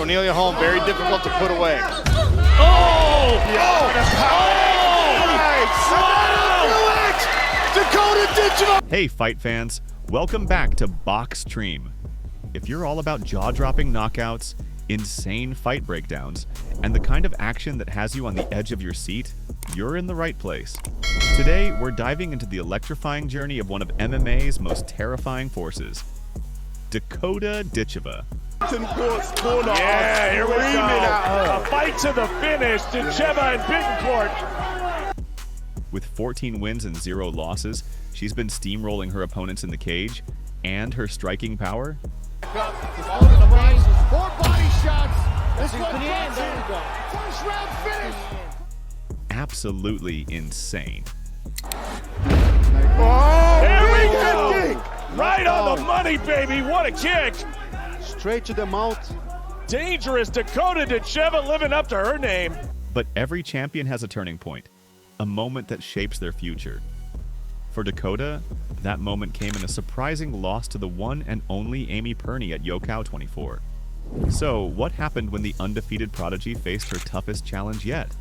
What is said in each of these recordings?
Cornelia Holm, very difficult to put away. Oh! Dakota Ditcheva! Hey fight fans, welcome back to Boxtreme. If you're all about jaw-dropping knockouts, insane fight breakdowns, and the kind of action that has you on the edge of your seat, you're in the right place. Today, we're diving into the electrifying journey of one of MMA's most terrifying forces, Dakota Ditcheva. Yeah, here we go. A fight to the finish, Ditcheva and Bittencourt. With 14 wins and 0 losses, she's been steamrolling her opponents in the cage, and her striking power. More body shots. This one gets it. First round finish. Absolutely insane. Oh, there we go. Right on the money, baby. What a kick. Straight to the mouth. Dangerous Dakota Ditcheva living up to her name. But every champion has a turning point, a moment that shapes their future. For Dakota, that moment came in a surprising loss to the one and only Amy Pirnie at Yokkao 24. So, what happened when the undefeated prodigy faced her toughest challenge yet?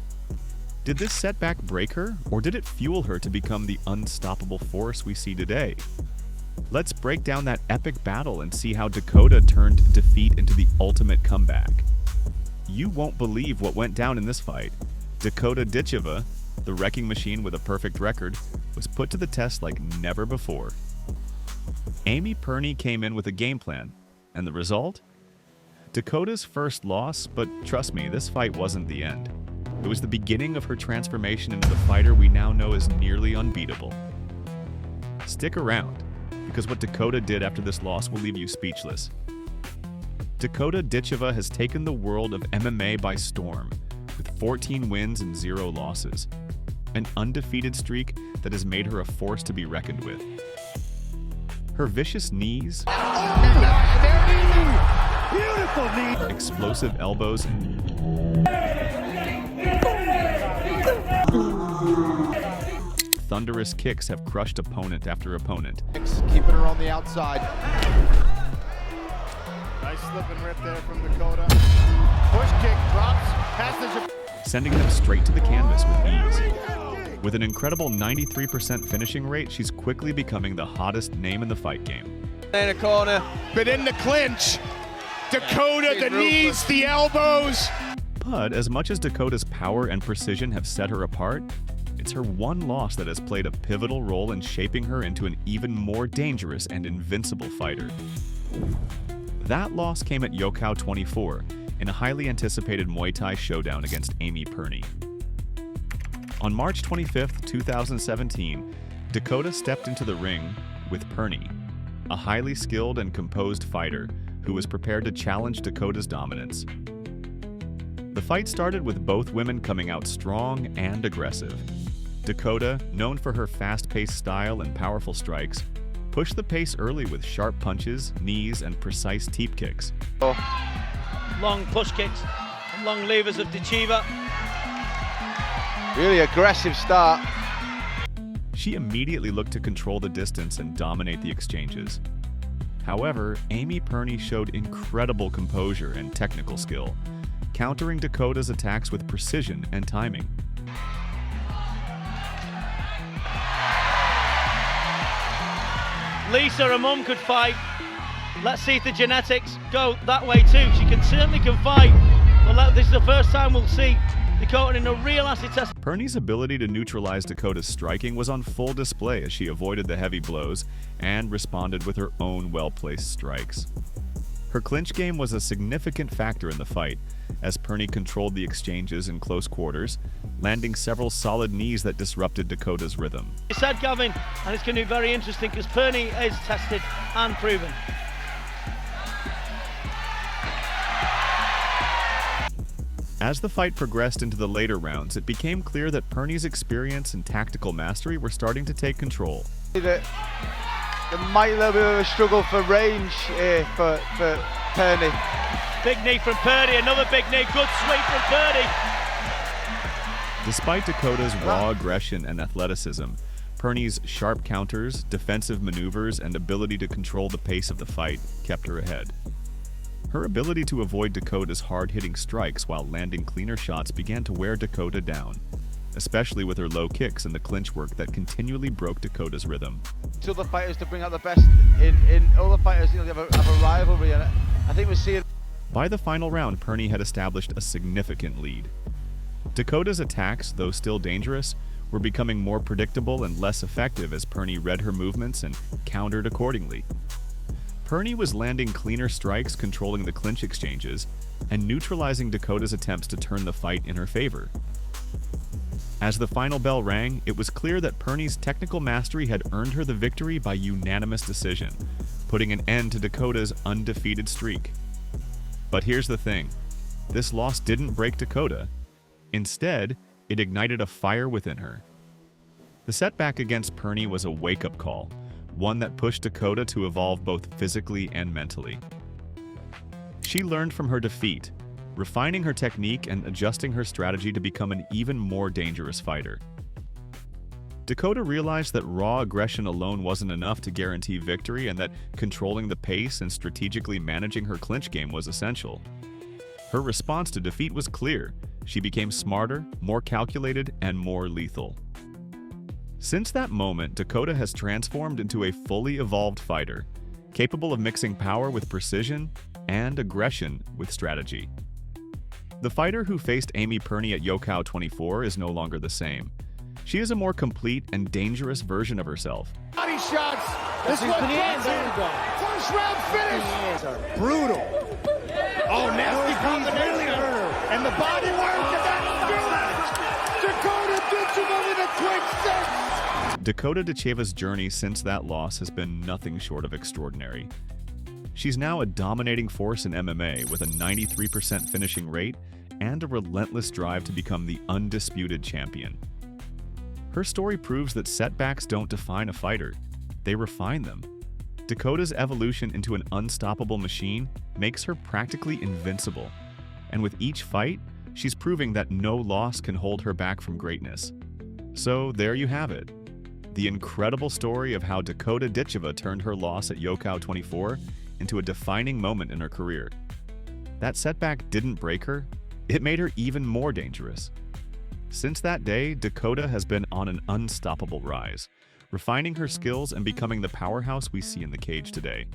Did this setback break her, or did it fuel her to become the unstoppable force we see today? Let's break down that epic battle and see how Dakota turned defeat into the ultimate comeback. You won't believe what went down in this fight. Dakota Ditcheva, the wrecking machine with a perfect record, was put to the test like never before. Amy Pirnie came in with a game plan, and the result? Dakota's first loss, but trust me, this fight wasn't the end. It was the beginning of her transformation into the fighter we now know is nearly unbeatable. Stick around, because what Dakota did after this loss will leave you speechless. Dakota Ditcheva has taken the world of MMA by storm, with 14 wins and 0 losses. An undefeated streak that has made her a force to be reckoned with. Her vicious knees, Beautiful knee. explosive elbows, thunderous kicks have crushed opponent after opponent. Keeping her on the outside. Nice slip and rip there from Dakota. Push kick, drops, passes. Sending them straight to the canvas with ease. With an incredible 93% finishing rate, she's quickly becoming the hottest name in the fight game. In a corner, but in the clinch. Dakota, the knees, the elbows. But as much as Dakota's power and precision have set her apart, it's her one loss that has played a pivotal role in shaping her into an even more dangerous and invincible fighter. That loss came at Yokkao 24 in a highly anticipated Muay Thai showdown against Amy Pirnie. On March 25, 2017, Dakota stepped into the ring with Pirnie, a highly skilled and composed fighter who was prepared to challenge Dakota's dominance. The fight started with both women coming out strong and aggressive. Dakota, known for her fast-paced style and powerful strikes, pushed the pace early with sharp punches, knees, and precise teep kicks. Long push kicks and long levers of Ditcheva. Really aggressive start. She immediately looked to control the distance and dominate the exchanges. However, Amy Pirnie showed incredible composure and technical skill, countering Dakota's attacks with precision and timing. Lisa, her mum, could fight. Let's see if the genetics go that way too. She certainly can fight, but this is the first time we'll see Dakota in a real acid test. Pirnie's ability to neutralize Dakota's striking was on full display as she avoided the heavy blows and responded with her own well-placed strikes. Her clinch game was a significant factor in the fight, as Pirnie controlled the exchanges in close quarters, landing several solid knees that disrupted Dakota's rhythm. You said, Gavin, and it's going to be very interesting because Pirnie is tested and proven. As the fight progressed into the later rounds, it became clear that Pirnie's experience and tactical mastery were starting to take control. There might be a little bit of a struggle for range here for Pirnie. Big knee from Perie, another big knee, good sweep from Perie. Despite Dakota's raw aggression and athleticism, Pirnie's sharp counters, defensive maneuvers, and ability to control the pace of the fight kept her ahead. Her ability to avoid Dakota's hard-hitting strikes while landing cleaner shots began to wear Dakota down, especially with her low kicks and the clinch work that continually broke Dakota's rhythm. To other fighters to bring out the best in other fighters, they have a rivalry, and I think we're seeing. By the final round, Pirnie had established a significant lead. Dakota's attacks, though still dangerous, were becoming more predictable and less effective as Pirnie read her movements and countered accordingly. Pirnie was landing cleaner strikes, controlling the clinch exchanges, and neutralizing Dakota's attempts to turn the fight in her favor. As the final bell rang, it was clear that Pirnie's technical mastery had earned her the victory by unanimous decision, putting an end to Dakota's undefeated streak. But here's the thing, this loss didn't break Dakota. Instead, it ignited a fire within her. The setback against Pirnie was a wake-up call, one that pushed Dakota to evolve both physically and mentally. She learned from her defeat, refining her technique and adjusting her strategy to become an even more dangerous fighter. Dakota realized that raw aggression alone wasn't enough to guarantee victory and that controlling the pace and strategically managing her clinch game was essential. Her response to defeat was clear. She became smarter, more calculated, and more lethal. Since that moment, Dakota has transformed into a fully evolved fighter, capable of mixing power with precision and aggression with strategy. The fighter who faced Amy Pirnie at Yokkao 24 is no longer the same. She is a more complete and dangerous version of herself. Body shots. This one gets it. First round finish. Brutal. Oh, nasty combination. And the body work, and that'll do it. Dakota Ditcheva with a quick 6. Dakota Ditcheva's journey since that loss has been nothing short of extraordinary. She's now a dominating force in MMA with a 93% finishing rate and a relentless drive to become the undisputed champion. Her story proves that setbacks don't define a fighter, they refine them. Dakota's evolution into an unstoppable machine makes her practically invincible. And with each fight, she's proving that no loss can hold her back from greatness. So there you have it. The incredible story of how Dakota Ditcheva turned her loss at Yokkao 24 into a defining moment in her career. That setback didn't break her, it made her even more dangerous. Since that day, Dakota has been on an unstoppable rise, refining her skills and becoming the powerhouse we see in the cage today.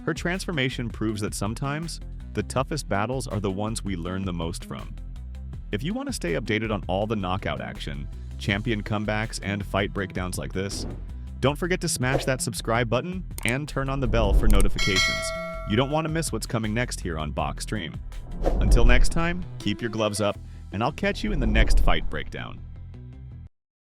Her transformation proves that sometimes, the toughest battles are the ones we learn the most from. If you want to stay updated on all the knockout action, champion comebacks, and fight breakdowns like this, don't forget to smash that subscribe button and turn on the bell for notifications. You don't want to miss what's coming next here on Box Stream. Until next time, keep your gloves up, and I'll catch you in the next fight breakdown.